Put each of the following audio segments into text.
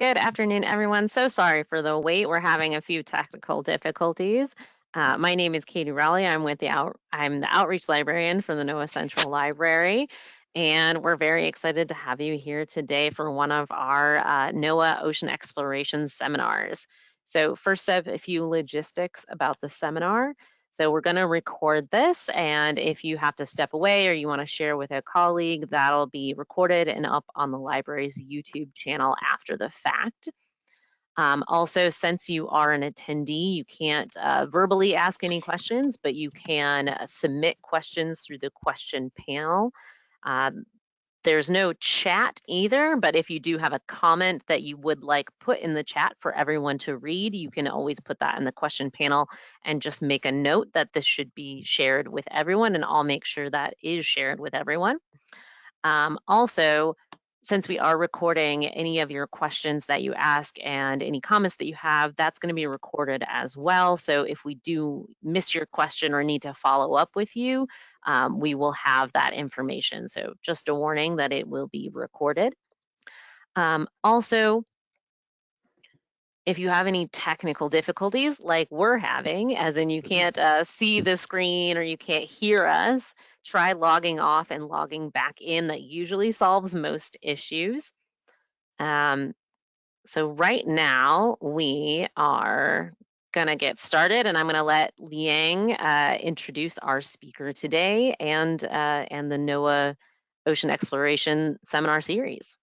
Good afternoon, everyone. So sorry for the wait. We're having a few technical difficulties. My name is Katie Rowley. I'm the outreach librarian for the NOAA Central Library, and we're very excited to have you here today for one of our NOAA Ocean Exploration seminars. So first up, a few logistics about the seminar. So we're going to record this, and if you have to step away or you want to share with a colleague, that'll be recorded and up on the library's YouTube channel after the fact. Also, since you are an attendee, you can't verbally ask any questions, but you can submit questions through the question panel. There's no chat either, but if you do have a comment that you would like put in the chat for everyone to read, you can always put that in the question panel and just make a note that this should be shared with everyone, and I'll make sure that is shared with everyone. Also, since we are recording any of your questions that you ask and any comments that you have, that's going to be recorded as well. So if we do miss your question or need to follow up with you, we will have that information. So just a warning that it will be recorded. Also, if you have any technical difficulties like we're having, as in you can't see the screen or you can't hear us, try logging off and logging back in. That usually solves most issues. So right now we are gonna get started, and I'm gonna let Liang introduce our speaker today and the NOAA Ocean Exploration Seminar Series.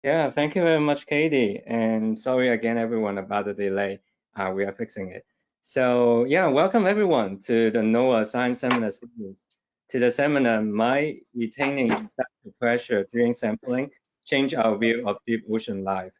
Yeah, thank you very much, Katie. And sorry again, everyone, about the delay. We are fixing it. So yeah, welcome everyone to the NOAA Science Seminar Series. To the seminar, My Retaining Inductive Pressure During Sampling Change Our View of Deep Ocean Life.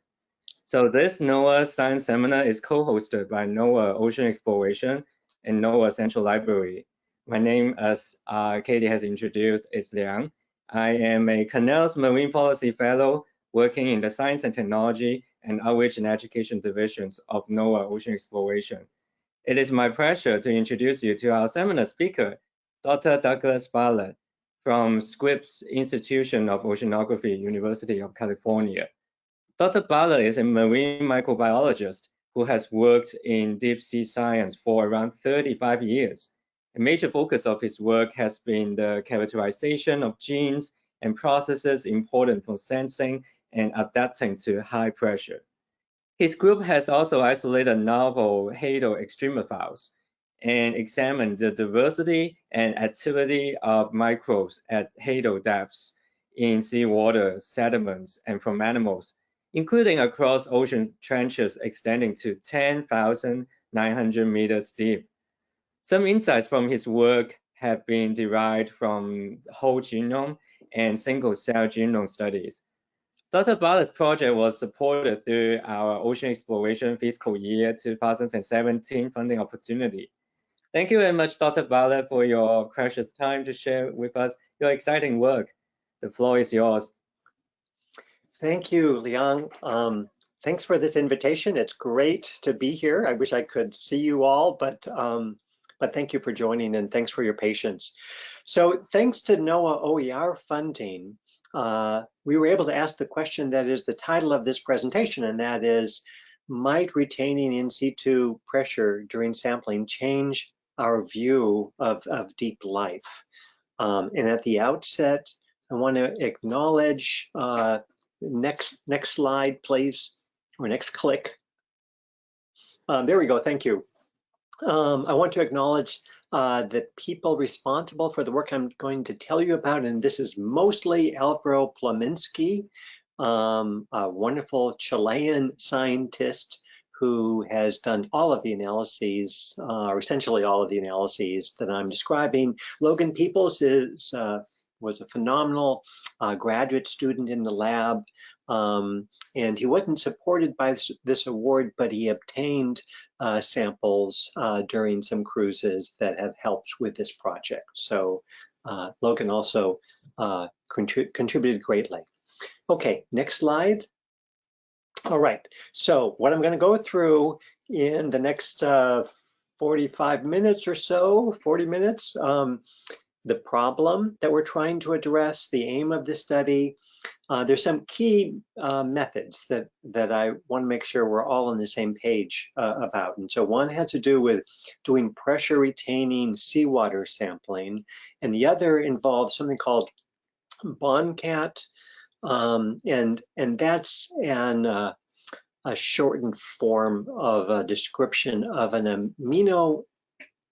So this NOAA Science Seminar is co-hosted by NOAA Ocean Exploration and NOAA Central Library. My name, as Katie has introduced, is Liang. I am a Cornell's Marine Policy Fellow working in the Science and Technology and Outreach and Education divisions of NOAA Ocean Exploration. It is my pleasure to introduce you to our seminar speaker, Dr. Douglas Bartlett from Scripps Institution of Oceanography, University of California. Dr. Bartlett is a marine microbiologist who has worked in deep sea science for around 35 years. A major focus of his work has been the characterization of genes and processes important for sensing and adapting to high pressure. His group has also isolated novel hadal extremophiles and examined the diversity and activity of microbes at hadal depths in seawater, sediments, and from animals, including across ocean trenches extending to 10,900 meters deep. Some insights from his work have been derived from whole genome and single-cell genome studies. Dr. Bartlett's project was supported through our Ocean Exploration Fiscal Year 2017 funding opportunity. Thank you very much, Dr. Bartlett, for your precious time to share with us your exciting work. The floor is yours. Thank you, Liang. Thanks for this invitation. It's great to be here. I wish I could see you all, but thank you for joining and thanks for your patience. So thanks to NOAA OER funding, we were able to ask the question that is the title of this presentation, and that is, might retaining in situ pressure during sampling change our view of deep life? And at the outset, I want to acknowledge, next slide, please, or next click. There we go, thank you. I want to acknowledge the people responsible for the work I'm going to tell you about, and this is mostly Alvaro Plaminsky, a wonderful Chilean scientist who has done all of the analyses, or essentially all of the analyses that I'm describing. Logan Peoples was a phenomenal graduate student in the lab, and he wasn't supported by this award, but he obtained samples during some cruises that have helped with this project. So Logan also contributed greatly. Okay, next slide. All right, so what I'm going to go through in the next 45 minutes or so, 40 minutes, the problem that we're trying to address, the aim of the study. There's some key methods that I want to make sure we're all on the same page about. And so one has to do with doing pressure retaining seawater sampling, and the other involves something called BONCAT, and that's a shortened form of a description of an amino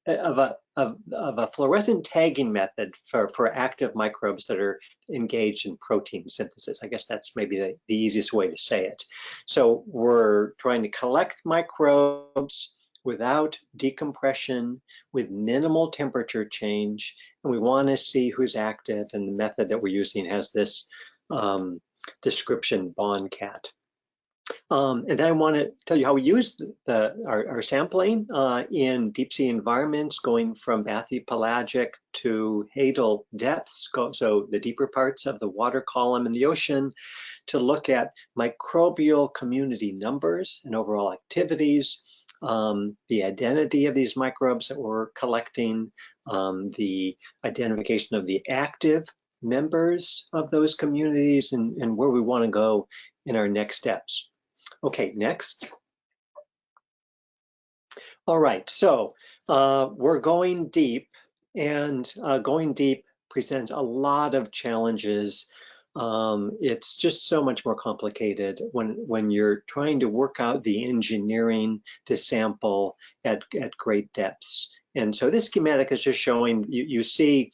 of a fluorescent tagging method for active microbes that are engaged in protein synthesis. I guess that's maybe the easiest way to say it. So we're trying to collect microbes without decompression, with minimal temperature change, and we want to see who's active, and the method that we're using has this description BONCAT. And then I want to tell you how we use our sampling in deep sea environments, going from bathypelagic to hadal depths, so the deeper parts of the water column in the ocean, to look at microbial community numbers and overall activities, the identity of these microbes that we're collecting, the identification of the active members of those communities, and where we want to go in our next steps. Okay, next. All right, so we're going deep, and going deep presents a lot of challenges. It's just so much more complicated when you're trying to work out the engineering to sample at great depths. And so this schematic is just showing, you see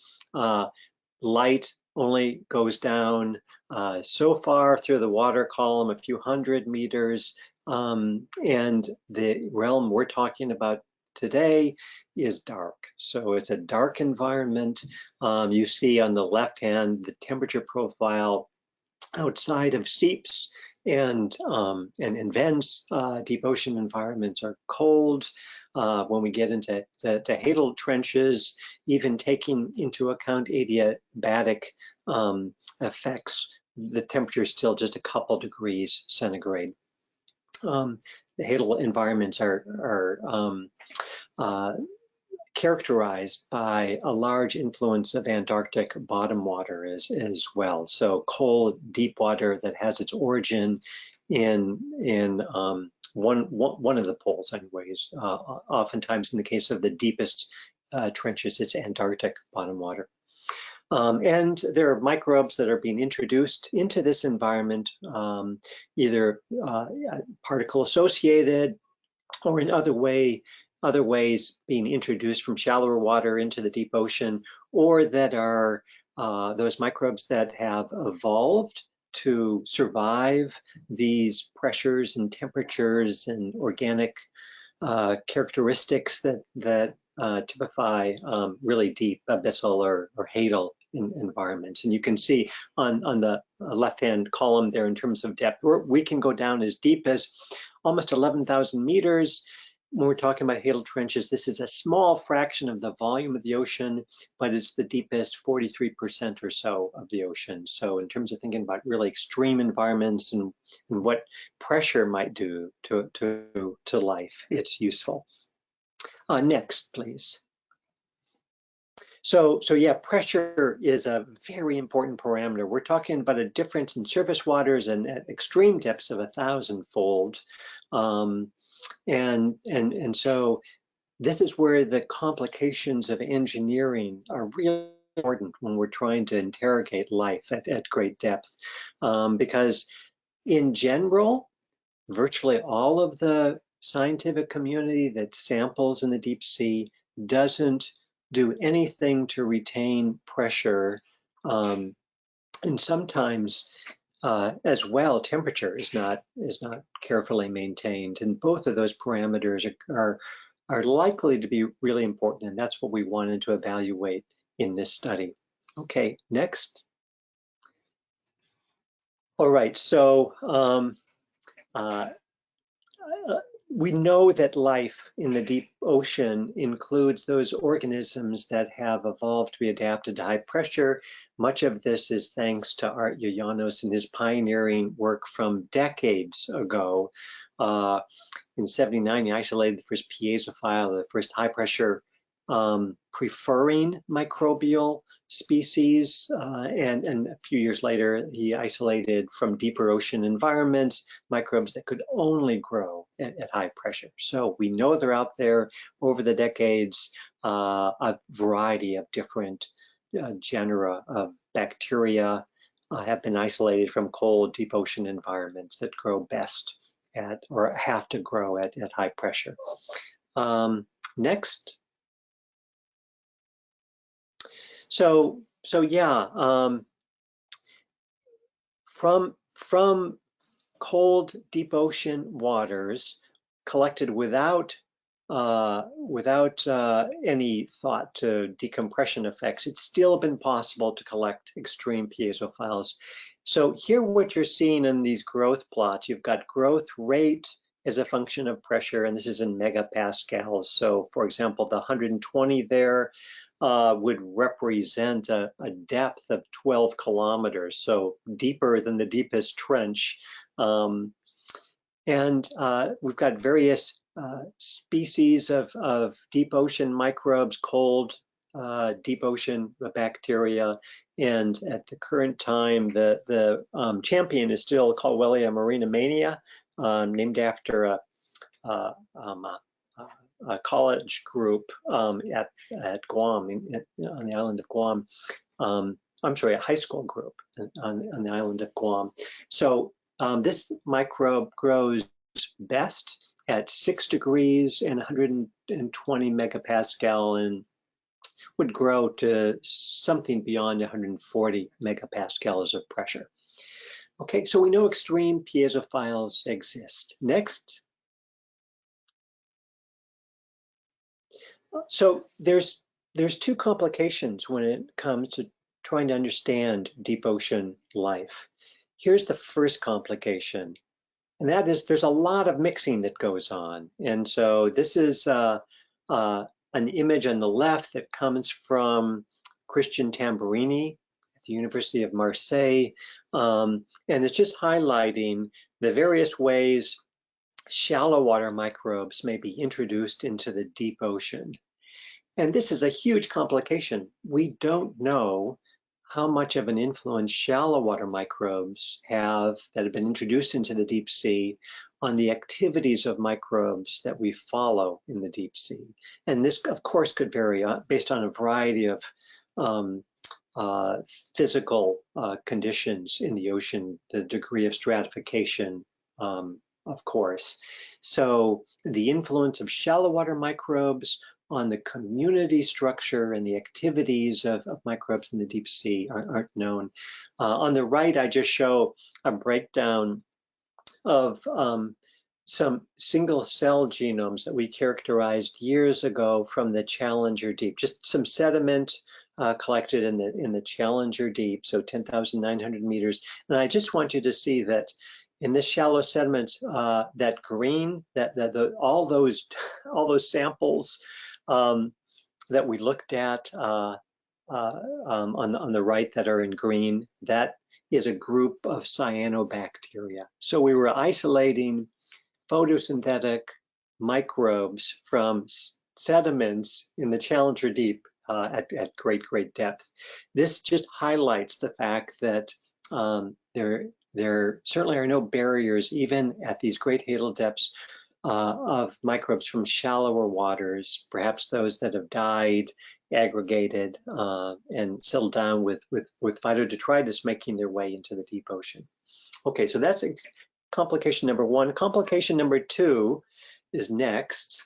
light only goes down so far through the water column, a few hundred meters, and the realm we're talking about today is dark. So it's a dark environment. You see on the left hand the temperature profile outside of seeps and vents. Deep ocean environments are cold. When we get into hadal trenches, even taking into account adiabatic effects, the temperature is still just a couple degrees centigrade. The hadal environments are characterized by a large influence of Antarctic bottom water as well. So cold, deep water that has its origin in one of the poles, anyways. Oftentimes, in the case of the deepest trenches, it's Antarctic bottom water. And there are microbes that are being introduced into this environment, either particle associated or in other ways being introduced from shallower water into the deep ocean, or that are those microbes that have evolved to survive these pressures and temperatures and organic characteristics that typify really deep abyssal or hadal environments. And you can see on the left-hand column there in terms of depth, we can go down as deep as almost 11,000 meters. When we're talking about hadal trenches, this is a small fraction of the volume of the ocean, but it's the deepest 43% or so of the ocean. So in terms of thinking about really extreme environments and what pressure might do to life, it's useful. Next, please. So yeah, pressure is a very important parameter. We're talking about a difference in surface waters and at extreme depths of 1,000-fold. And so this is where the complications of engineering are really important when we're trying to interrogate life at great depth. Because in general, virtually all of the scientific community that samples in the deep sea doesn't do anything to retain pressure, and sometimes as well, temperature is not carefully maintained, and both of those parameters are likely to be really important, and that's what we wanted to evaluate in this study. Okay, next. All right, so we know that life in the deep ocean includes those organisms that have evolved to be adapted to high pressure. Much of this is thanks to Art Yoyanos and his pioneering work from decades ago. In '79, he isolated the first piezophile, the first high pressure preferring microbial species, and a few years later, he isolated from deeper ocean environments microbes that could only grow at high pressure. So we know they're out there. Over the decades, a variety of different genera of bacteria have been isolated from cold, deep ocean environments that grow best at, or have to grow at high pressure. Next. So yeah, from cold, deep ocean waters collected without any thought to decompression effects, it's still been possible to collect extreme piezophiles. So here what you're seeing in these growth plots, you've got growth rate as a function of pressure, and this is in megapascals. So for example, the 120 there would represent a depth of 12 kilometers, so deeper than the deepest trench. And we've got various species of deep ocean microbes, cold, deep ocean bacteria, and at the current time, the champion is still Colwellia marinemania, named after a college group at Guam, on the island of Guam. I'm sorry, a high school group on the island of Guam. So this microbe grows best at 6 degrees and 120 megapascal, and would grow to something beyond 140 megapascals of pressure. Okay, so we know extreme piezophiles exist. Next. So there's two complications when it comes to trying to understand deep ocean life. Here's the first complication, and that is there's a lot of mixing that goes on. And so this is an image on the left that comes from Christian Tamburini at the University of Marseille, and it's just highlighting the various ways shallow water microbes may be introduced into the deep ocean. And this is a huge complication. We don't know how much of an influence shallow water microbes have that have been introduced into the deep sea on the activities of microbes that we follow in the deep sea. And this, of course, could vary based on a variety of physical conditions in the ocean, the degree of stratification, of course. So the influence of shallow water microbes on the community structure and the activities of microbes in the deep sea aren't known. On the right, I just show a breakdown of some single cell genomes that we characterized years ago from the Challenger Deep, just some sediment collected in the Challenger Deep, so 10,900 meters. And I just want you to see that in this shallow sediment, that green, all those samples that we looked at on the right that are in green, that is a group of cyanobacteria. So we were isolating photosynthetic microbes from sediments in the Challenger Deep at great depth. This just highlights the fact that there certainly are no barriers, even at these great hadal depths, of microbes from shallower waters, perhaps those that have died, aggregated, and settled down with phytodetritus making their way into the deep ocean. Okay, so that's complication number one. Complication number two is next.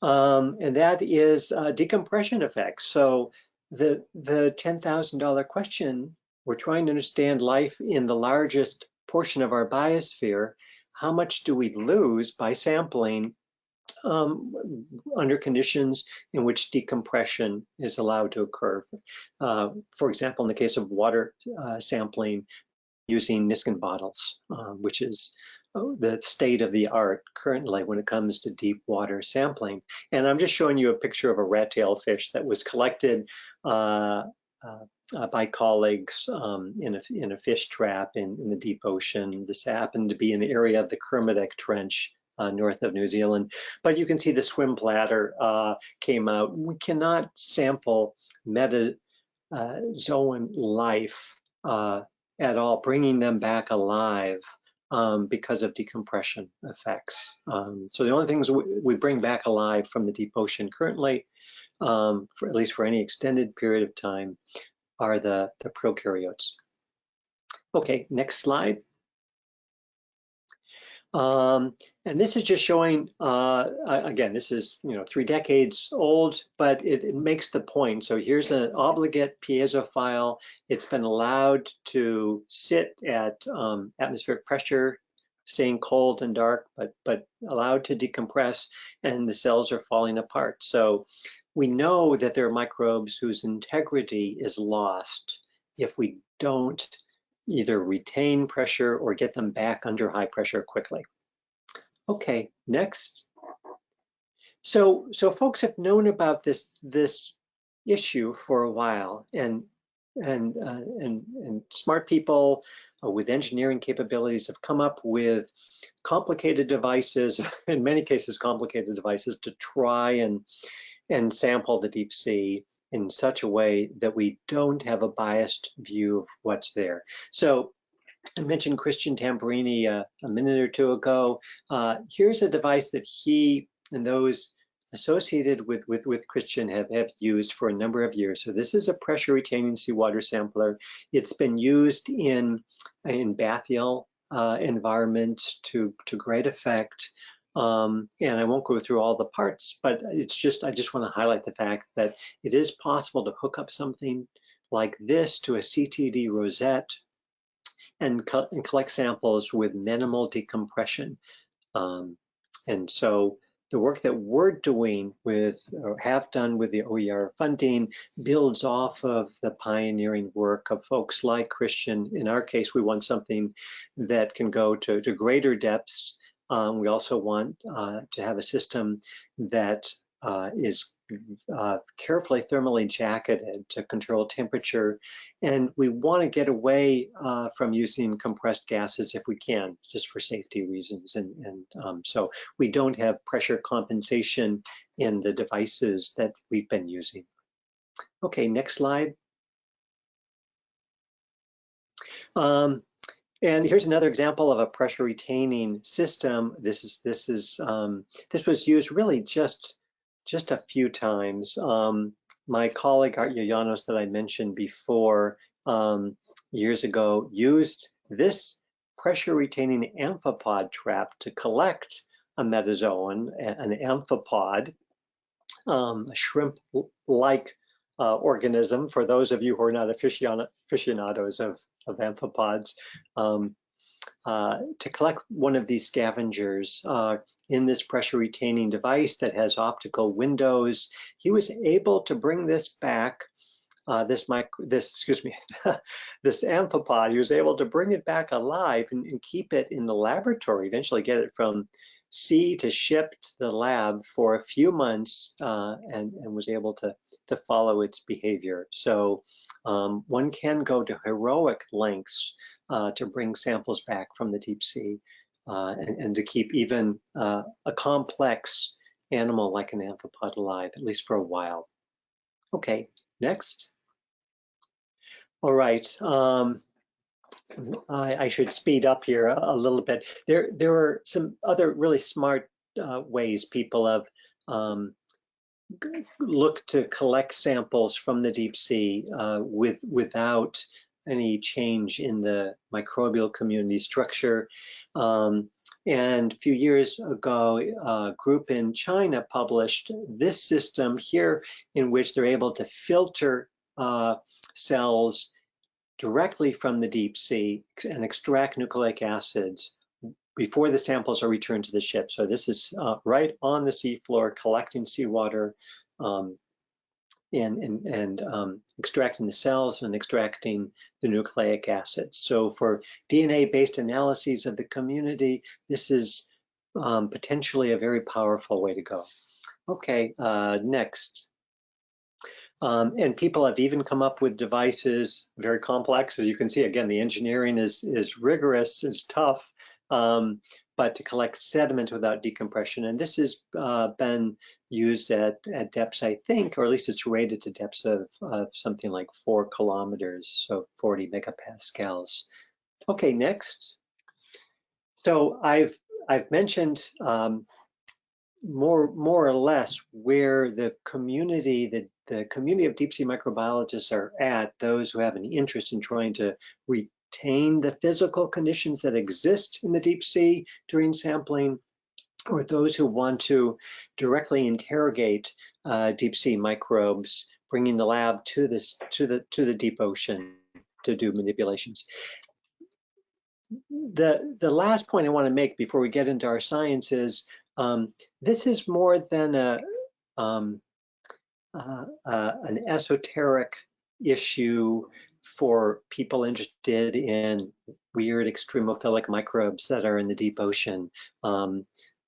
And that is decompression effects. So the $10,000 question, we're trying to understand life in the largest portion of our biosphere. How much do we lose by sampling under conditions in which decompression is allowed to occur? For example, in the case of water sampling using Niskin bottles, which is the state of the art currently when it comes to deep water sampling. And I'm just showing you a picture of a rat-tailed fish that was collected by colleagues in a fish trap in the deep ocean. This happened to be in the area of the Kermadec Trench north of New Zealand. But you can see the swim bladder came out. We cannot sample metazoan life at all, bringing them back alive because of decompression effects. So the only things we bring back alive from the deep ocean currently, for at least for any extended period of time, are the prokaryotes. Okay, next slide. And this is just showing, again, this is 3 decades old, but it makes the point. So here's an obligate piezophile. It's been allowed to sit at atmospheric pressure, staying cold and dark, but allowed to decompress, and the cells are falling apart. So we know that there are microbes whose integrity is lost if we don't either retain pressure or get them back under high pressure quickly. Okay, next. So folks have known about this issue for a while, and smart people with engineering capabilities have come up with complicated devices, in many cases complicated devices, to try and sample the deep sea in such a way that we don't have a biased view of what's there. So I mentioned Christian Tamburini a minute or two ago. Here's a device that he and those associated with Christian have used for a number of years. So this is a pressure retaining seawater sampler. It's been used in bathyal environment to great effect. And I won't go through all the parts, but it's just, I just want to highlight the fact that it is possible to hook up something like this to a CTD rosette and collect samples with minimal decompression. And so the work that we're doing with, or have done with the OER funding, builds off of the pioneering work of folks like Christian. In our case, we want something that can go to greater depths. We also want to have a system that is carefully thermally jacketed to control temperature, and we want to get away from using compressed gases if we can, just for safety reasons, and so we don't have pressure compensation in the devices that we've been using. Okay, next slide. And here's another example of a pressure retaining system. This was used really just a few times. My colleague Art Yoyanos that I mentioned before years ago used this pressure retaining amphipod trap to collect a metazoan, an amphipod, a shrimp-like organism, for those of you who are not aficionados of amphipods, to collect one of these scavengers in this pressure retaining device that has optical windows. He was able to bring this back, this amphipod, he was able to bring it back alive and keep it in the laboratory, eventually get it from sea to ship to the lab for a few months, and was able to follow its behavior. So one can go to heroic lengths to bring samples back from the deep sea and to keep even a complex animal like an amphipod alive, at least for a while. Okay, next. All right. I should speed up here a little bit. There are some other really smart ways people have looked to collect samples from the deep sea without any change in the microbial community structure. And a few years ago, a group in China published this system here in which they're able to filter cells directly from the deep sea and extract nucleic acids before the samples are returned to the ship. So this is right on the seafloor, collecting seawater and extracting the cells and extracting the nucleic acids. So for DNA-based analyses of the community, this is potentially a very powerful way to go. Okay, next. And people have even come up with devices, very complex. As you can see, again, the engineering is rigorous, is tough, but to collect sediment without decompression. And this has been used at depths, I think, or at least it's rated to depths of something like 4 kilometers, so 40 megapascals. Okay, next. So I've mentioned more or less where the community, the community of deep sea microbiologists are at, those who have an interest in trying to retain the physical conditions that exist in the deep sea during sampling, or those who want to directly interrogate deep sea microbes, bringing the lab to the deep ocean to do manipulations. The last point I want to make before we get into our science is this is more than an esoteric issue for people interested in weird extremophilic microbes that are in the deep ocean.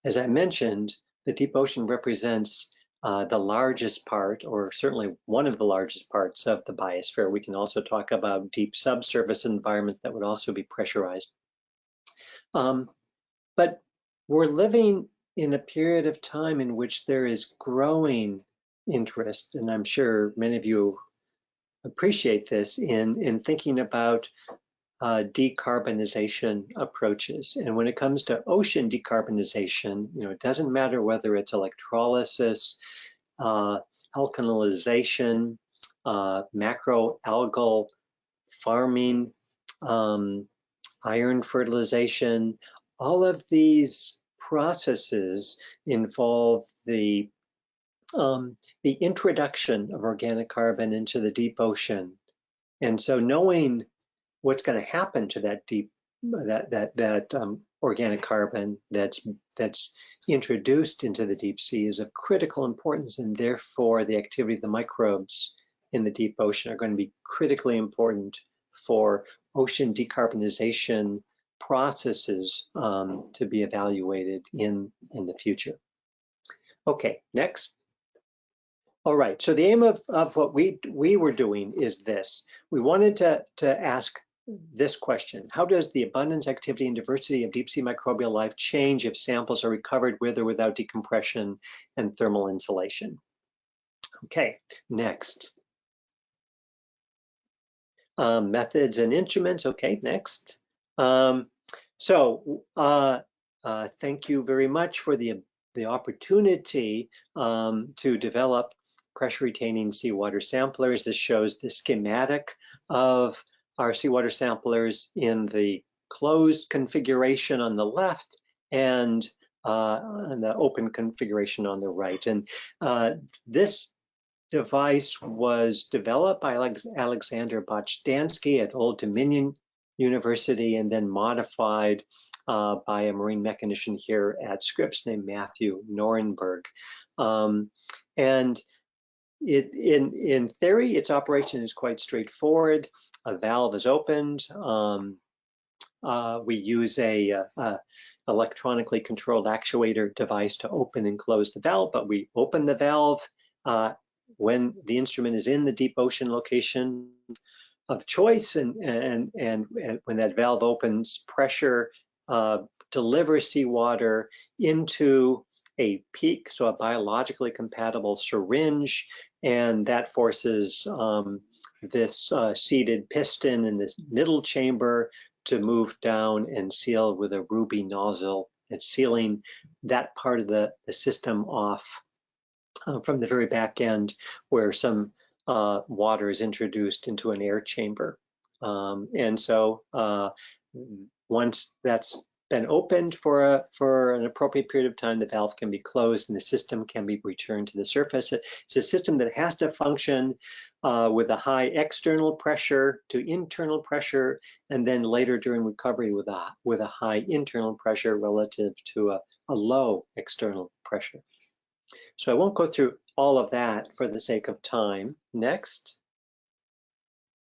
As I mentioned, the deep ocean represents the largest part, or certainly one of the largest parts of the biosphere. We can also talk about deep subsurface environments that would also be pressurized. But we're living in a period of time in which there is growing interest, and I'm sure many of you appreciate this, in thinking about decarbonization approaches. And when it comes to ocean decarbonization, it doesn't matter whether it's electrolysis, alkalization, macroalgal farming, iron fertilization. All of these processes involve the introduction of organic carbon into the deep ocean. And so knowing what's going to happen to that organic carbon that's introduced into the deep sea is of critical importance, and therefore the activity of the microbes in the deep ocean are going to be critically important for ocean decarbonization processes to be evaluated in the future. Okay, next. All right, so the aim of what we were doing is this. We wanted to ask this question: how does the abundance, activity, and diversity of deep sea microbial life change if samples are recovered with or without decompression and thermal insulation? Okay, next. Methods and instruments. Okay, next. Thank you very much for the opportunity to develop pressure retaining seawater samplers. This shows the schematic of our seawater samplers in the closed configuration on the left and the open configuration on the right. And this device was developed by Alexander Boczynski at Old Dominion University and then modified by a marine mechanician here at Scripps named Matthew Norenberg. And in theory, its operation is quite straightforward. A valve is opened. We use a electronically controlled actuator device to open and close the valve, but we open the valve when the instrument is in the deep ocean location of choice, and when that valve opens, pressure delivers seawater into a peak, so a biologically compatible syringe, and that forces this seated piston in this middle chamber to move down and seal with a ruby nozzle. It's sealing that part of the system off from the very back end, where some water is introduced into an air chamber. And so once that's been opened for an appropriate period of time, the valve can be closed and the system can be returned to the surface. It's a system that has to function with a high external pressure to internal pressure, and then later during recovery with a high internal pressure relative to a low external pressure. So I won't go through all of that for the sake of time. Next.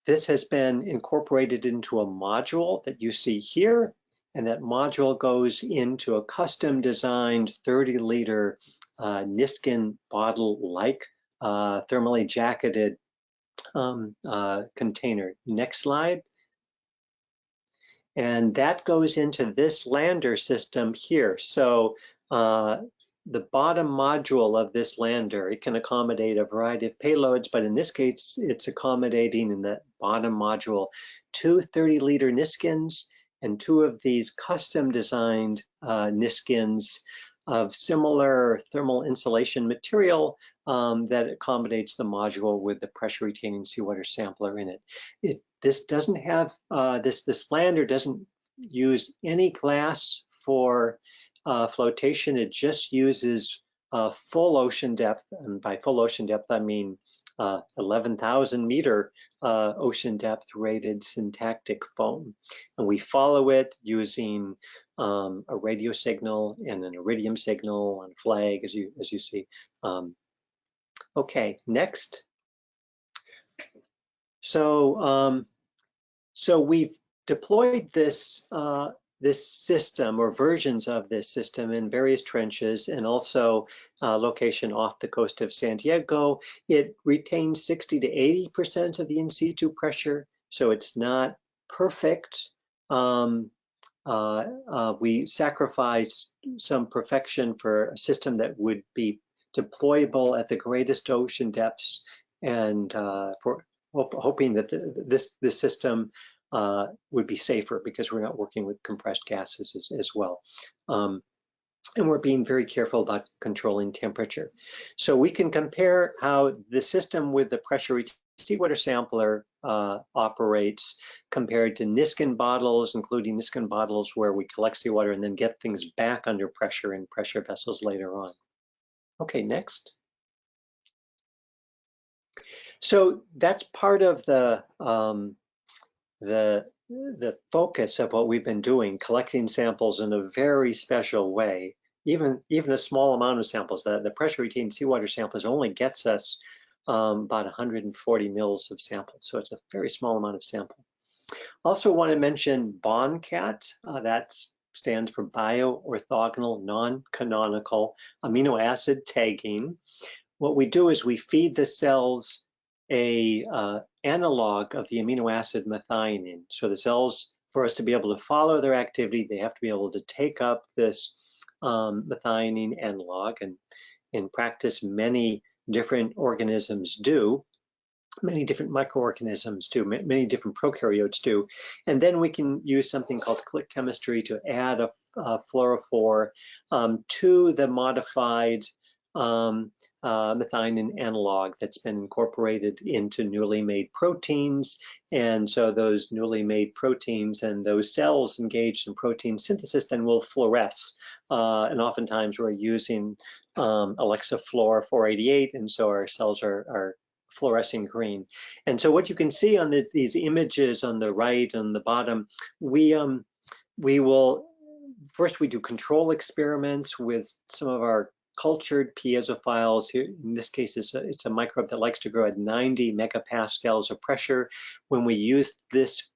This has been incorporated into a module that you see here, and that module goes into a custom designed 30-liter Niskin bottle-like thermally jacketed container. Next slide. And that goes into this lander system here. So the bottom module of this lander, it can accommodate a variety of payloads, but in this case, it's accommodating in the bottom module 2 30-liter Niskins and 2 of these custom designed Niskins of similar thermal insulation material that accommodates the module with the pressure retaining seawater sampler in it. This doesn't have, this lander doesn't use any glass for flotation. It just uses full ocean depth, and by full ocean depth I mean 11,000 meter ocean depth rated syntactic foam. And we follow it using a radio signal and an iridium signal on flag, as you see. Okay, next. So we've deployed this this system or versions of this system in various trenches and also location off the coast of San Diego. It retains 60 to 80% of the in situ pressure, so it's not perfect. We sacrificed some perfection for a system that would be deployable at the greatest ocean depths, and for hoping that this system would be safer because we're not working with compressed gases as well. And we're being very careful about controlling temperature. So we can compare how the system with the pressure seawater sampler operates compared to Niskin bottles, including Niskin bottles where we collect seawater and then get things back under pressure in pressure vessels later on. Okay, next. So that's part of the focus of what we've been doing, collecting samples in a very special way. Even a small amount of samples, the pressure retained seawater samples only gets us about 140 mils of samples, so it's a very small amount of sample. Also want to mention BONCAT, that stands for bio-orthogonal non-canonical amino acid tagging. What we do is we feed the cells a analog of the amino acid methionine. So the cells, for us to be able to follow their activity, they have to be able to take up this methionine analog, and in practice many different organisms do, many different microorganisms do, many different prokaryotes do. And then we can use something called click chemistry to add a fluorophore to the modified methionine analog that's been incorporated into newly made proteins. And so those newly made proteins and those cells engaged in protein synthesis then will fluoresce. And oftentimes we're using Alexa Fluor 488, and so our cells are fluorescing green. And so what you can see on these images on the right and the bottom, we will, first we do control experiments with some of our cultured piezophiles. Here, in this case, it's a microbe that likes to grow at 90 megapascals of pressure. When we use this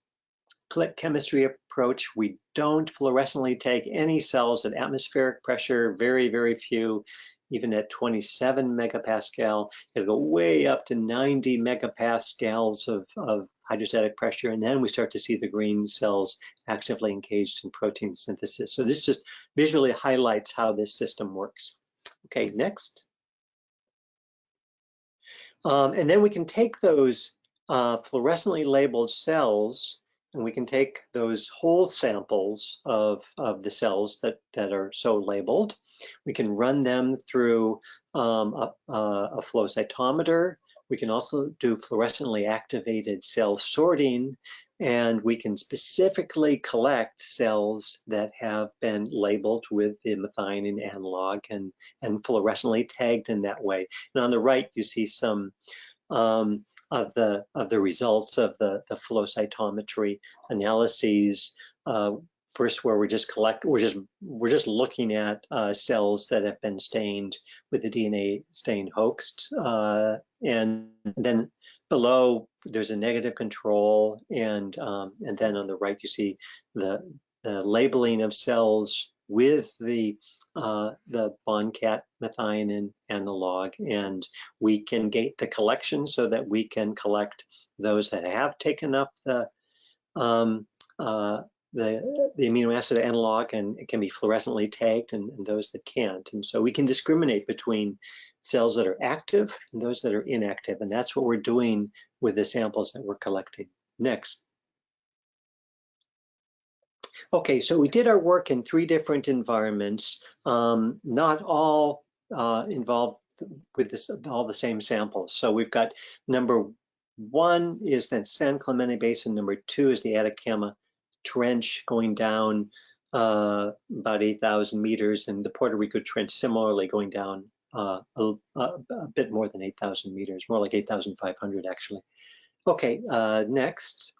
click chemistry approach, we don't fluorescently take any cells at atmospheric pressure, very, very few. Even at 27 megapascal, it'll go way up to 90 megapascals of hydrostatic pressure, and then we start to see the green cells actively engaged in protein synthesis. So this just visually highlights how this system works. Okay, next. And then we can take those fluorescently labeled cells, and we can take those whole samples of the cells that are so labeled. We can run them through a flow cytometer. We can also do fluorescently activated cell sorting, and we can specifically collect cells that have been labeled with the methionine analog and fluorescently tagged in that way. And on the right, you see some of the results of the flow cytometry analyses. First, where we're just looking at cells that have been stained with the DNA stain hoaxed, and then below there's a negative control, and then on the right you see the labeling of cells with the BONCAT methionine analog, and we can gate the collection so that we can collect those that have taken up the amino acid analog, and it can be fluorescently tagged, and those that can't. And so we can discriminate between cells that are active and those that are inactive, and that's what we're doing with the samples that we're collecting. Next. Okay, so we did our work in 3 different environments, not all involved with all the same samples. So we've got number 1 is the San Clemente Basin, number 2 is the Atacama Trench going down about 8,000 meters, and the Puerto Rico Trench similarly going down a bit more than 8,000 meters, more like 8,500 actually. Okay, next.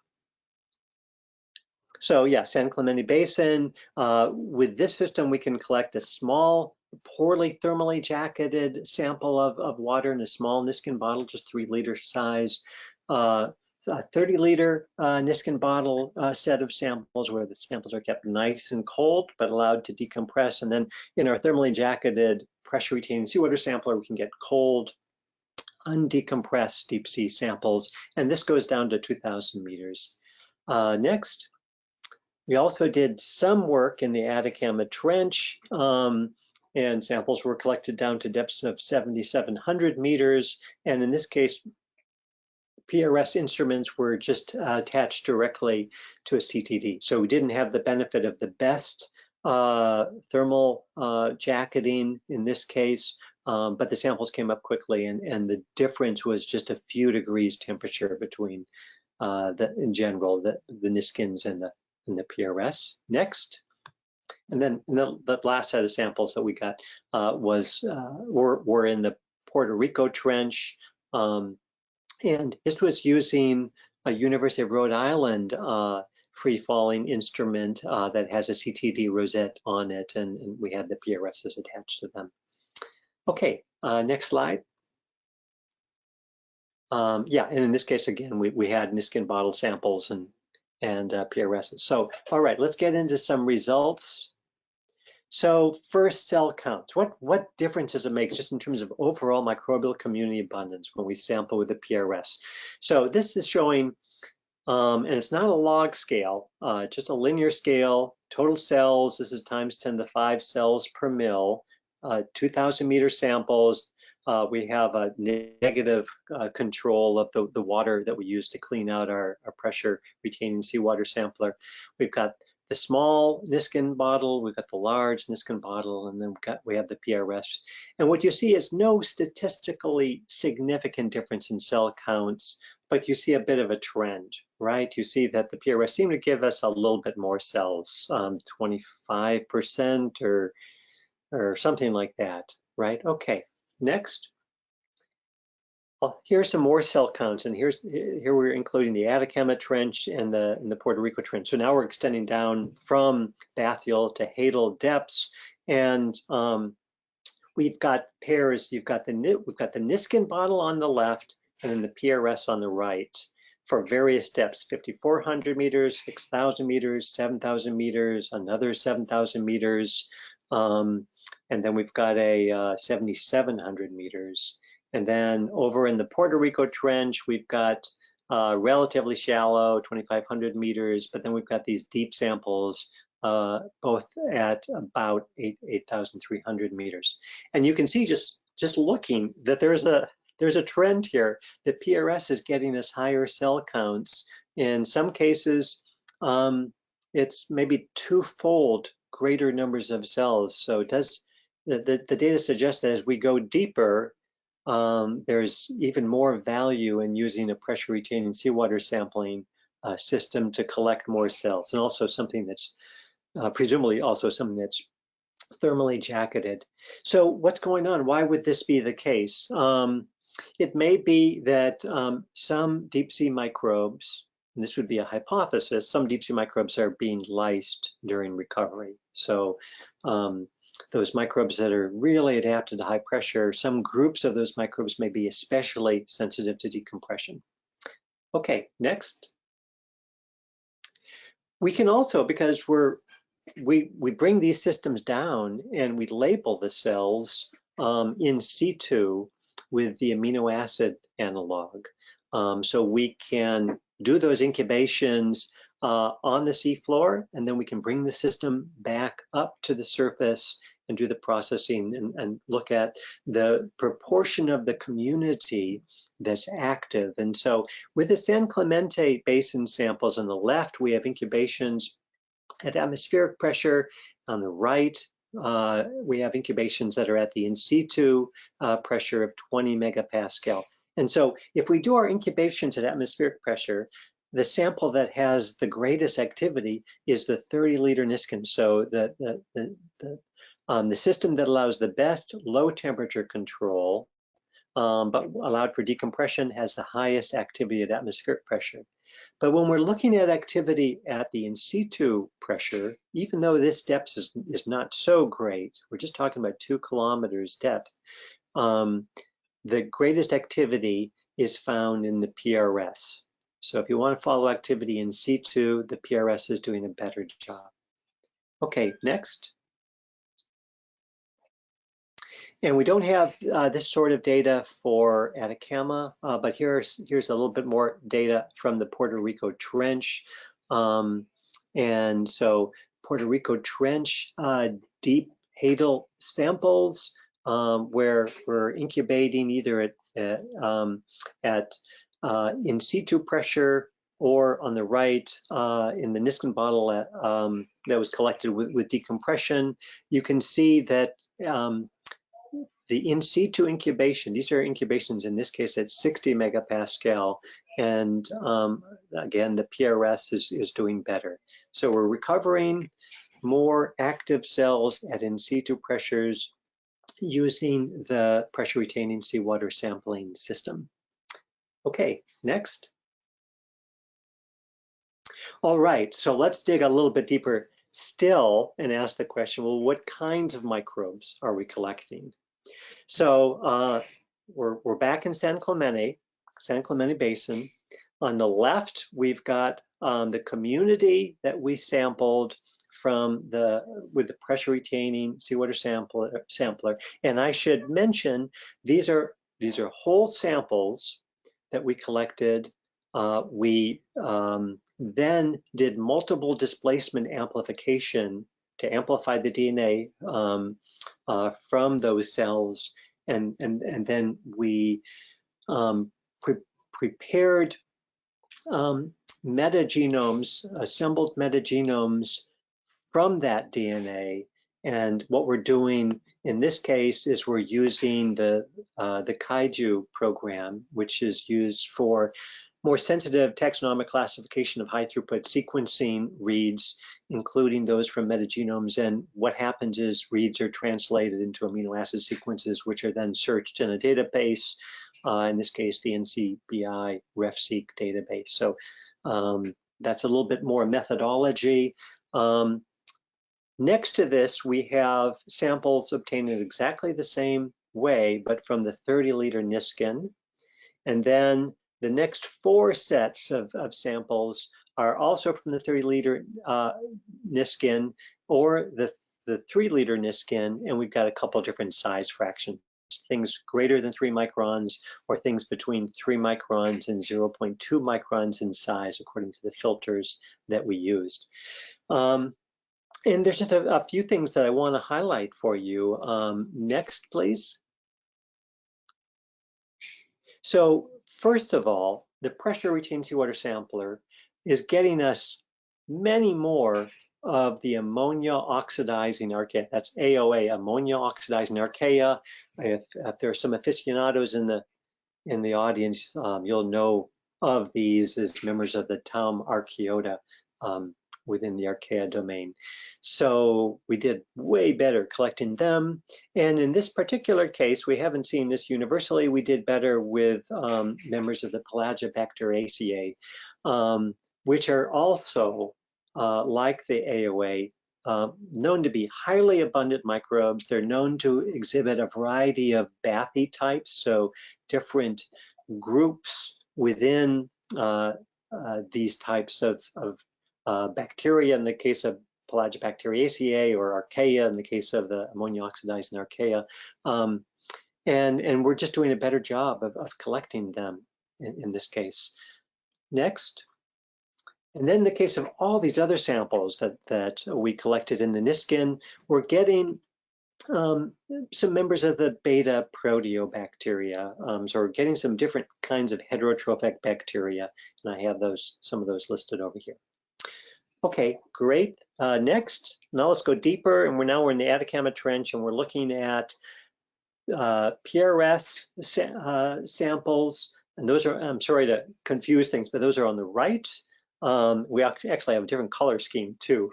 So yeah, San Clemente Basin. With this system, we can collect a small, poorly thermally jacketed sample of water in a small Niskin bottle, just 3-liter size. A 30-liter Niskin bottle set of samples where the samples are kept nice and cold, but allowed to decompress. And then in our thermally jacketed pressure retaining seawater sampler, we can get cold, undecompressed deep sea samples. And this goes down to 2,000 meters. Next. We also did some work in the Atacama Trench, and samples were collected down to depths of 7,700 meters. And in this case, PRS instruments were just attached directly to a CTD. So we didn't have the benefit of the best thermal jacketing in this case, but the samples came up quickly, and the difference was just a few degrees temperature between in general, the Niskins and the PRS. Next. And then the last set of samples that we got were in the Puerto Rico Trench. And this was using a University of Rhode Island free-falling instrument that has a CTD rosette on it, and we had the PRSs attached to them. Okay, next slide. Yeah, and in this case, again, we had Niskin bottle samples and PRSs. So, all right, let's get into some results. So first, cell counts. What difference does it make just in terms of overall microbial community abundance when we sample with the PRS? So this is showing, and it's not a log scale, just a linear scale, total cells. This is times 10 to the 5 cells per mil, 2,000 meter samples. We have a negative control of the water that we use to clean out our pressure retaining seawater sampler. We've got the small Niskin bottle, we've got the large Niskin bottle, and then we have the PRS. And what you see is no statistically significant difference in cell counts, but you see a bit of a trend, right? You see that the PRS seem to give us a little bit more cells, 25% or something like that, right? Okay, next. Well, here's some more cell counts, and here we're including the Atacama Trench and the Puerto Rico Trench. So now we're extending down from bathyal to hadal depths, and we've got pairs. We've got the Niskin bottle on the left, and then the PRS on the right for various depths: 5,400 meters, 6,000 meters, 7,000 meters, another 7,000 meters, and then we've got a 7,700 meters. And then over in the Puerto Rico Trench, we've got relatively shallow, 2,500 meters, but then we've got these deep samples, both at about 8,300 meters. And you can see just looking that there's a trend here. The PRS is getting us higher cell counts. In some cases, it's maybe 2-fold greater numbers of cells. So it does. The data suggests that as we go deeper, there's even more value in using a pressure retaining seawater sampling system to collect more cells, and also something that's presumably also something that's thermally jacketed. So what's going on? Why would this be the case? It may be that some deep sea microbes, and this would be a hypothesis, some deep sea microbes are being lysed during recovery. So those microbes that are really adapted to high pressure, some groups of those microbes may be especially sensitive to decompression. Okay, next. We can also, because we bring these systems down and we label the cells in situ with the amino acid analog. So we can do those incubations on the seafloor, and then we can bring the system back up to the surface and do the processing and look at the proportion of the community that's active. And so with the San Clemente Basin samples on the left, we have incubations at atmospheric pressure. On the right, we have incubations that are at the in situ pressure of 20 megapascal. And so if we do our incubations at atmospheric pressure, the sample that has the greatest activity is the 30-liter Niskin. So the system that allows the best low temperature control, but allowed for decompression, has the highest activity at atmospheric pressure. But when we're looking at activity at the in situ pressure, even though this depth is not so great, we're just talking about 2 kilometers depth, the greatest activity is found in the PRS. So if you want to follow activity in situ, the PRS is doing a better job. Okay, next. And we don't have this sort of data for Atacama, but here's a little bit more data from the Puerto Rico Trench. And so Puerto Rico Trench deep hadal samples where we're incubating either at in situ pressure or on the right in the Niskin bottle that was collected with decompression. You can see that the in situ incubation, these are incubations in this case at 60 megapascal, and again, the PRS is doing better. So we're recovering more active cells at in situ pressures using the pressure retaining seawater sampling system. Okay, next. All right, so let's dig a little bit deeper still and ask the question, well, what kinds of microbes are we collecting? So we're back in San Clemente Basin. On the left, we've got the community that we sampled from with the pressure retaining seawater sampler. And I should mention, these are whole samples that we collected. We then did multiple displacement amplification to amplify the DNA from those cells, and then we prepared metagenomes, assembled metagenomes from that DNA. And what we're doing in this case is we're using the Kaiju program, which is used for more sensitive taxonomic classification of high throughput sequencing reads, including those from metagenomes. And what happens is reads are translated into amino acid sequences, which are then searched in a database, in this case, the NCBI RefSeq database. So that's a little bit more methodology. Next to this, we have samples obtained in exactly the same way, but from the 30-liter Niskin. And then the next 4 sets of samples are also from the 30-liter Niskin or the 3-liter Niskin, and we've got a couple of different size fractions, things greater than 3 microns or things between 3 microns and 0.2 microns in size, according to the filters that we used. And there's just a few things that I want to highlight for you. Next, please. So first of all, the pressure retained seawater sampler is getting us many more of the ammonia oxidizing archaea. That's AOA, ammonia oxidizing archaea. If there are some aficionados in the audience, you'll know of these as members of the Taum Archaeota within the archaea domain. So we did way better collecting them. And in this particular case, we haven't seen this universally. We did better with members of the Pelagibacteriaceae, which are also, like the AOA, known to be highly abundant microbes. They're known to exhibit a variety of bathy types, so different groups within these types of bacteria in the case of Pelagibacteriaceae, or archaea in the case of the ammonia oxidizing archaea. And we're just doing a better job of collecting them in this case. Next. And then in the case of all these other samples that we collected in the Niskin, we're getting some members of the beta proteobacteria. So we're getting some different kinds of heterotrophic bacteria, and I have some of those listed over here. Okay, great. Next, now let's go deeper, and we're in the Atacama Trench, and we're looking at PRS samples, and those are, I'm sorry to confuse things, but those are on the right. We actually have a different color scheme too.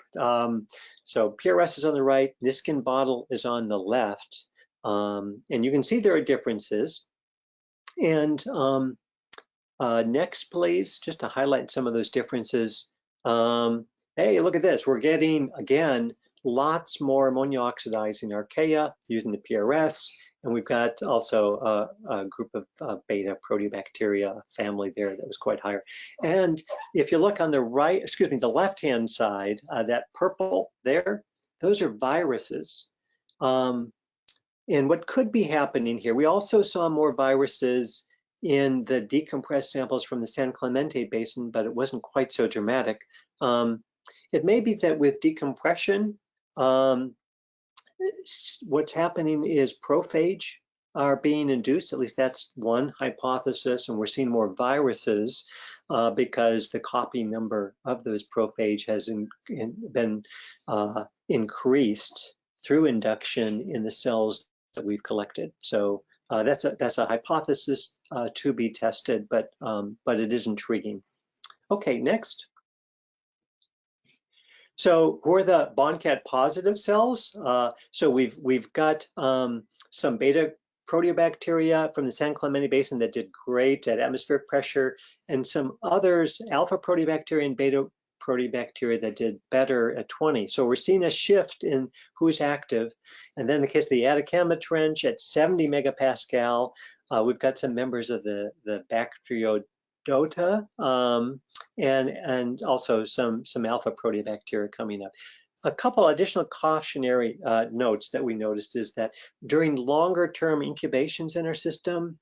So PRS is on the right, Niskin bottle is on the left, and you can see there are differences. And next, please, just to highlight some of those differences. Hey, look at this. We're getting, again, lots more ammonia oxidizing archaea using the PRS. And we've got also a group of beta proteobacteria family there that was quite higher. And if you look on the right, excuse me, the left-hand side, that purple there, those are viruses. And what could be happening here, we also saw more viruses in the decompressed samples from the San Clemente Basin, but it wasn't quite so dramatic. It may be that with decompression, what's happening is prophage are being induced, at least that's one hypothesis, and we're seeing more viruses because the copy number of those prophage has been increased through induction in the cells that we've collected. So that's a hypothesis to be tested, but it is intriguing. Okay, next. So who are the BONCAT positive cells? So we've got some beta proteobacteria from the San Clemente Basin that did great at atmospheric pressure, and some others, alpha proteobacteria and beta proteobacteria, that did better at 20. So we're seeing a shift in who's active. And then in the case of the Atacama Trench at 70 megapascal, we've got some members of the Bacterio Dota, and also some alpha proteobacteria coming up. A couple additional cautionary notes that we noticed is that during longer term incubations in our system,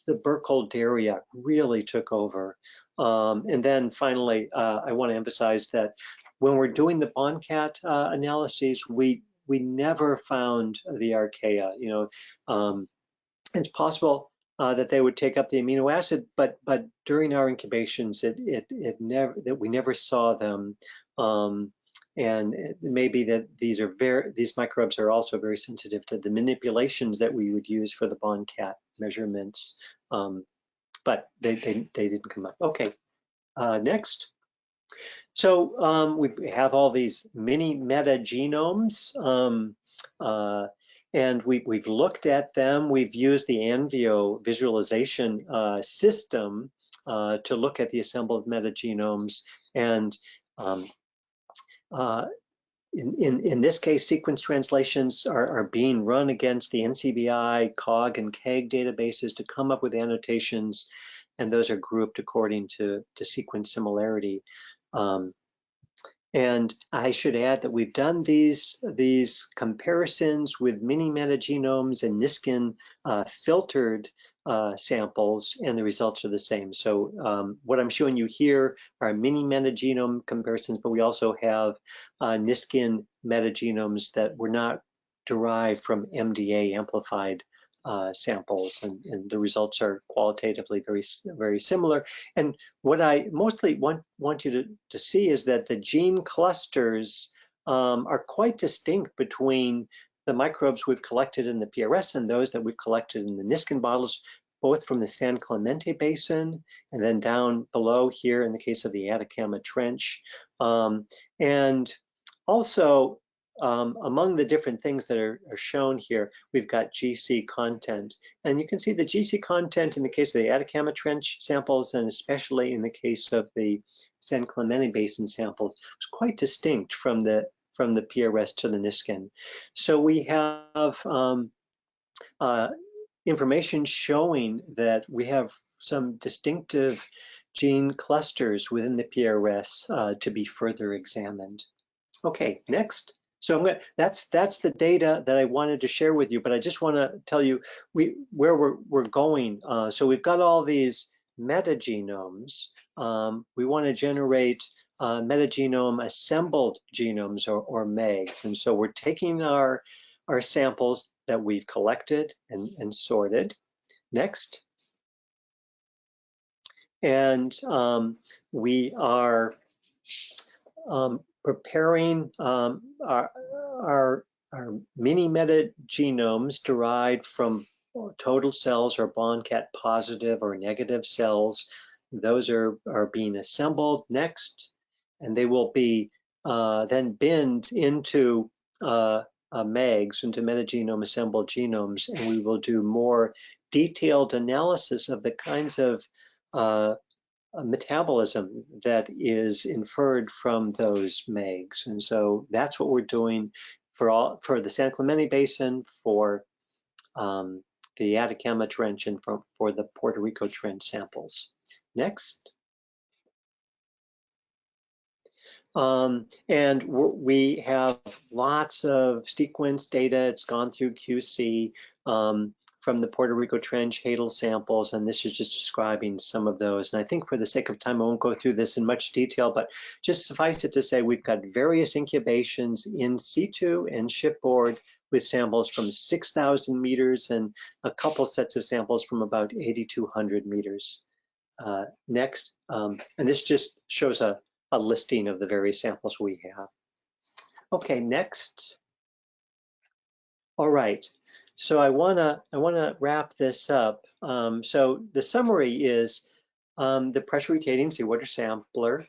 the Burkholderia really took over. And then finally, I want to emphasize that when we're doing the BONCAT analyses, we never found the archaea. You know, it's possible that they would take up the amino acid, but during our incubations, we never saw them. And it may be that these microbes are also very sensitive to the manipulations that we would use for the BONCAT measurements, but they didn't come up. Okay, next. So we have all these mini metagenomes. And we've looked at them. We've used the Anvio visualization system to look at the assembled metagenomes. And in this case, sequence translations are being run against the NCBI, COG, and KEGG databases to come up with annotations, and those are grouped according to sequence similarity. And I should add that we've done these comparisons with mini metagenomes and Niskin filtered samples, and the results are the same. So what I'm showing you here are mini metagenome comparisons, but we also have Niskin metagenomes that were not derived from MDA amplified samples, and the results are qualitatively very similar. And what I mostly want you to see is that the gene clusters are quite distinct between the microbes we've collected in the PRS and those that we've collected in the Niskin bottles, both from the San Clemente Basin and then down below here in the case of the Atacama Trench. And also, among the different things that are shown here, we've got GC content. And you can see the GC content in the case of the Atacama Trench samples, and especially in the case of the San Clemente Basin samples, was quite distinct from the PRS to the Niskin. So we have information showing that we have some distinctive gene clusters within the PRS to be further examined. Okay, next. So that's the data that I wanted to share with you, but I just want to tell you where we're going. So we've got all these metagenomes. We want to generate metagenome assembled genomes, or MEGs. And so we're taking our samples that we've collected and sorted. Next. And we are preparing our mini metagenomes derived from total cells or BONCAT positive or negative cells. Those are being assembled next, and they will be then binned into MEGs, into metagenome assembled genomes, and we will do more detailed analysis of the kinds of metabolism that is inferred from those MEGs. And so that's what we're doing for the San Clemente Basin, for the Atacama Trench, and for the Puerto Rico Trench samples. Next. And we have lots of sequence data. It's gone through QC from the Puerto Rico Trench Hadal samples, and this is just describing some of those. And I think for the sake of time, I won't go through this in much detail, but just suffice it to say we've got various incubations in Situ and shipboard with samples from 6,000 meters and a couple sets of samples from about 8,200 meters. Next, and this just shows a listing of the various samples we have. Okay, next. All right, so I wanna wrap this up. So the summary is the pressure retaining seawater sampler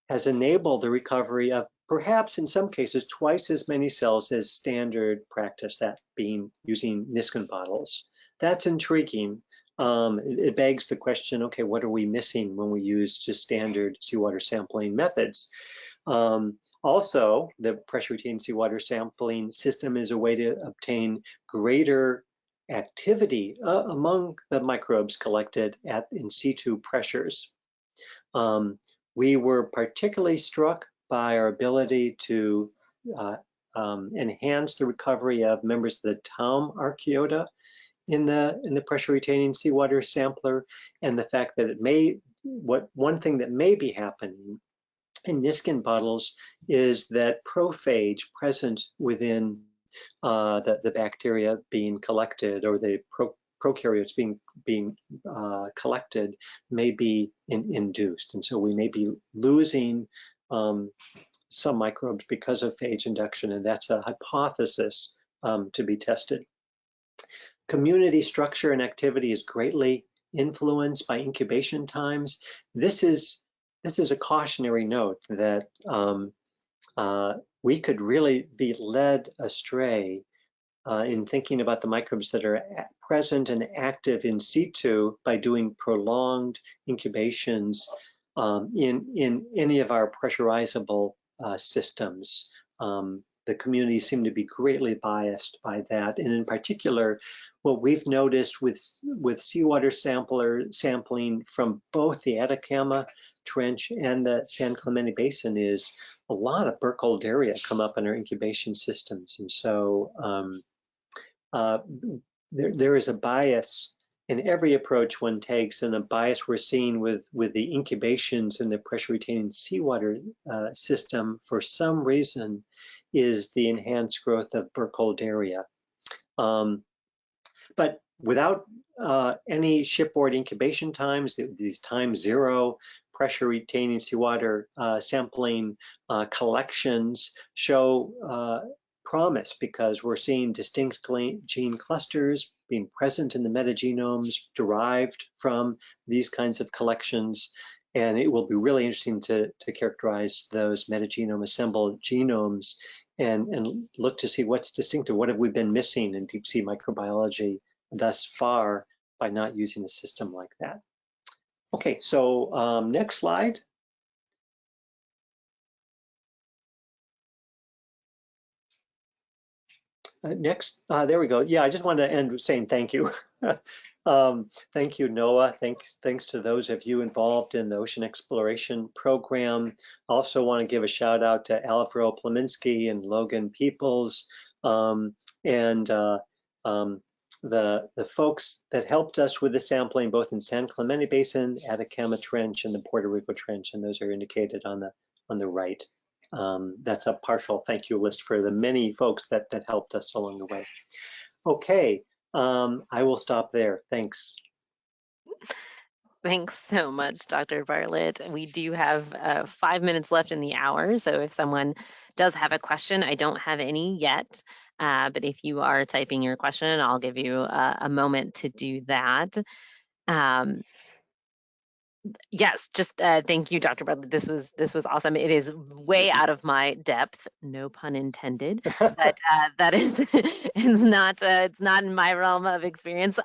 has enabled the recovery of perhaps in some cases twice as many cells as standard practice, that being using Niskin bottles. That's intriguing. It begs the question, okay, what are we missing when we use just standard seawater sampling methods? Also, the pressure retaining seawater sampling system is a way to obtain greater activity among the microbes collected at in situ pressures. We were particularly struck by our ability to enhance the recovery of members of the Taum archaeota in the pressure retaining seawater sampler, and the fact that one thing that may be happening in Niskin bottles is that prophage present within the bacteria being collected, or the prokaryotes being collected, may be induced, and so we may be losing some microbes because of phage induction, and that's a hypothesis to be tested. Community structure and activity is greatly influenced by incubation times. This is a cautionary note that we could really be led astray in thinking about the microbes that are present and active in situ by doing prolonged incubations in any of our pressurizable systems. The community seem to be greatly biased by that, and in particular, what we've noticed with seawater sampling from both the Atacama Trench and the San Clemente Basin is a lot of Burkholderia come up in our incubation systems, and so there is a bias in every approach one takes, and a bias we're seeing with the incubations in the pressure retaining seawater system for some reason is the enhanced growth of Burkholderia. But without any shipboard incubation times, these time zero pressure retaining seawater sampling collections show promise, because we're seeing distinct gene clusters being present in the metagenomes derived from these kinds of collections. And it will be really interesting to characterize those metagenome assembled genomes and look to see what's distinctive. What have we been missing in deep sea microbiology thus far by not using a system like that? Okay, so next slide. Next, there we go. Yeah, I just wanted to end with saying thank you. Thank you, NOAA. Thanks to those of you involved in the ocean exploration program. Also want to give a shout out to Alvaro Pleminski and Logan Peoples, and the folks that helped us with the sampling, both in San Clemente Basin, Atacama Trench, and the Puerto Rico Trench, and those are indicated on on the right. That's a partial thank you list for the many folks that helped us along the way. Okay, I will stop there. Thanks. Thanks so much, Dr. Bartlett. We do have 5 minutes left in the hour, so if someone does have a question, I don't have any yet, but if you are typing your question, I'll give you a moment to do that. Yes, just thank you, Dr. Bartlett. This was awesome. It is way out of my depth, no pun intended, but that is it's not in my realm of experience.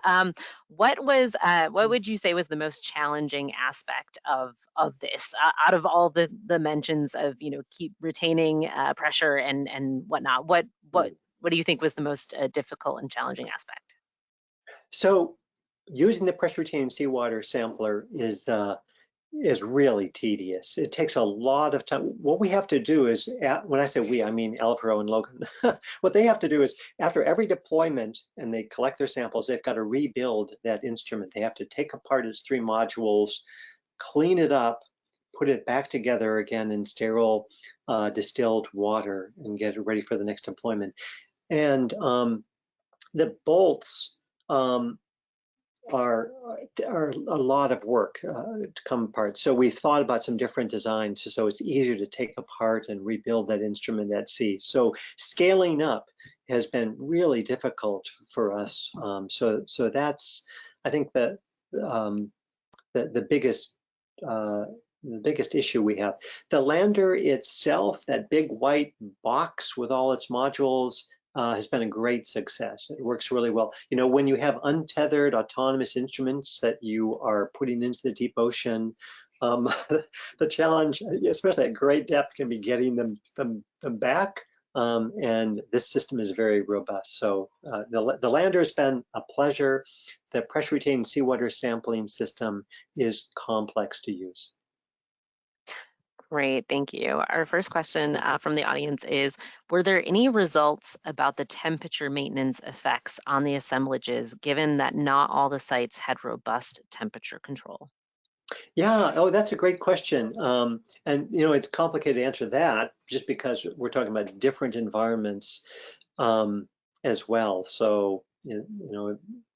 What would you say was the most challenging aspect of this out of all the mentions of keep retaining pressure and whatnot? What do you think was the most difficult and challenging aspect? So using the pressure retaining seawater sampler is really tedious. It takes a lot of time. What we have to do is, when I say we, I mean Alvaro and Logan. What they have to do is, after every deployment and they collect their samples, they've got to rebuild that instrument. They have to take apart its 3 modules, clean it up, put it back together again in sterile distilled water and get it ready for the next deployment. And the bolts are a lot of work to come apart. So we thought about some different designs so it's easier to take apart and rebuild that instrument at sea. So scaling up has been really difficult for us. So that's, I think, the biggest issue we have. The lander itself, that big white box with all its modules, has been a great success. It works really well. When you have untethered autonomous instruments that you are putting into the deep ocean, the challenge, especially at great depth, can be getting them back. And this system is very robust. So the lander has been a pleasure. The pressure retaining seawater sampling system is complex to use. Great, thank you. Our first question from the audience is, were there any results about the temperature maintenance effects on the assemblages, given that not all the sites had robust temperature control? Yeah, oh, that's a great question. And it's complicated to answer that just because we're talking about different environments as well. So,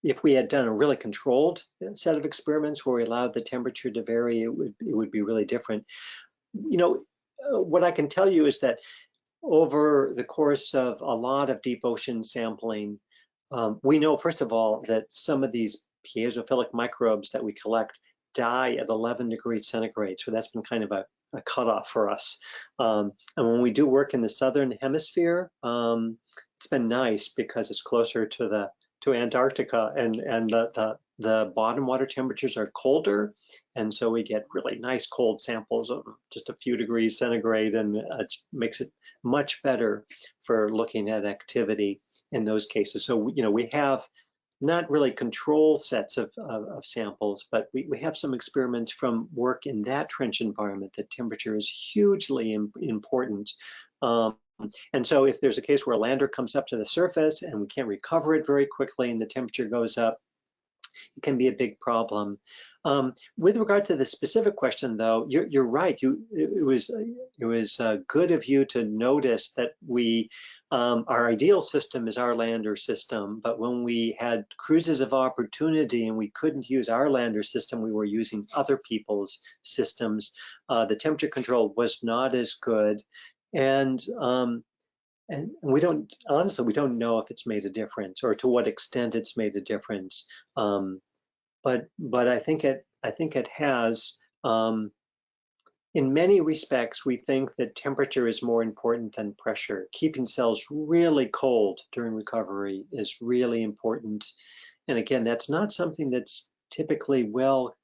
if we had done a really controlled set of experiments where we allowed the temperature to vary, it would be really different. What I can tell you is that over the course of a lot of deep ocean sampling, we know, first of all, that some of these piezophilic microbes that we collect die at 11 degrees centigrade. So that's been kind of a cutoff for us. And when we do work in the southern hemisphere, it's been nice because it's closer to Antarctica, and the bottom water temperatures are colder, and so we get really nice cold samples of just a few degrees centigrade, and it makes it much better for looking at activity in those cases. So we have not really control sets of samples, but we have some experiments from work in that trench environment that temperature is hugely important. And so if there's a case where a lander comes up to the surface and we can't recover it very quickly and the temperature goes up, it can be a big problem. With regard to the specific question, though, you're right. It was good of you to notice that our ideal system is our lander system, but when we had cruises of opportunity and we couldn't use our lander system, we were using other people's systems. The temperature control was not as good, and we don't know if it's made a difference or to what extent it's made a difference. But I think it has. In many respects, we think that temperature is more important than pressure. Keeping cells really cold during recovery is really important. And again, that's not something that's typically well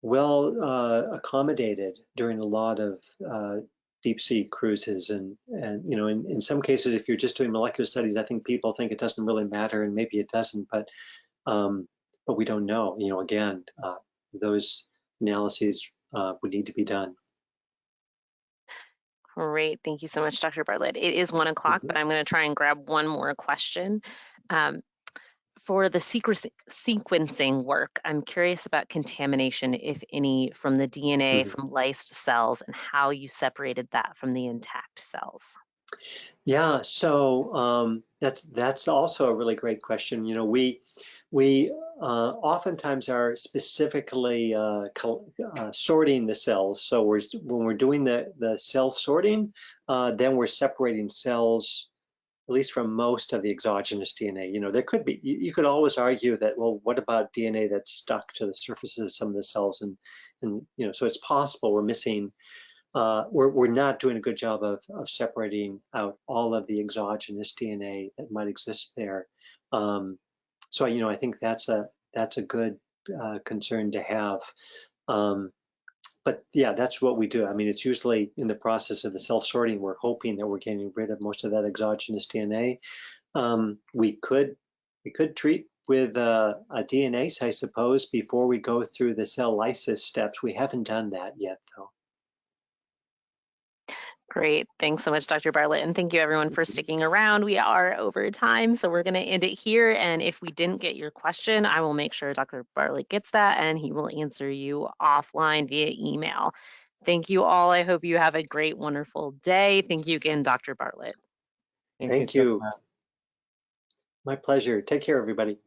accommodated during a lot of deep sea cruises, and in some cases, if you're just doing molecular studies, I think people think it doesn't really matter, and maybe it doesn't, but we don't know. Again, those analyses would need to be done. Great, thank you so much, Dr. Bartlett. It is 1 o'clock, but I'm going to try and grab one more question. For the sequencing work, I'm curious about contamination, if any, from the DNA from lysed cells and how you separated that from the intact cells. Yeah, so that's also a really great question. You know, we oftentimes are specifically sorting the cells. So when we're doing the cell sorting, then we're separating cells, at least from most of the exogenous DNA. You know, there could be, you could always argue that, well, what about DNA that's stuck to the surfaces of some of the cells? And you know, so it's possible we're missing, we're not doing a good job of separating out all of the exogenous DNA that might exist there. So, you know, I think that's a good concern to have. But yeah, that's what we do. I mean, it's usually in the process of the cell sorting, we're hoping that we're getting rid of most of that exogenous DNA. We could treat with a DNase, I suppose, before we go through the cell lysis steps. We haven't done that yet, though. Great. Thanks so much, Dr. Bartlett. And thank you, everyone, for sticking around. We are over time, so we're going to end it here. And if we didn't get your question, I will make sure Dr. Bartlett gets that, and he will answer you offline via email. Thank you all. I hope you have a great, wonderful day. Thank you again, Dr. Bartlett. Thank you. My pleasure. Take care, everybody.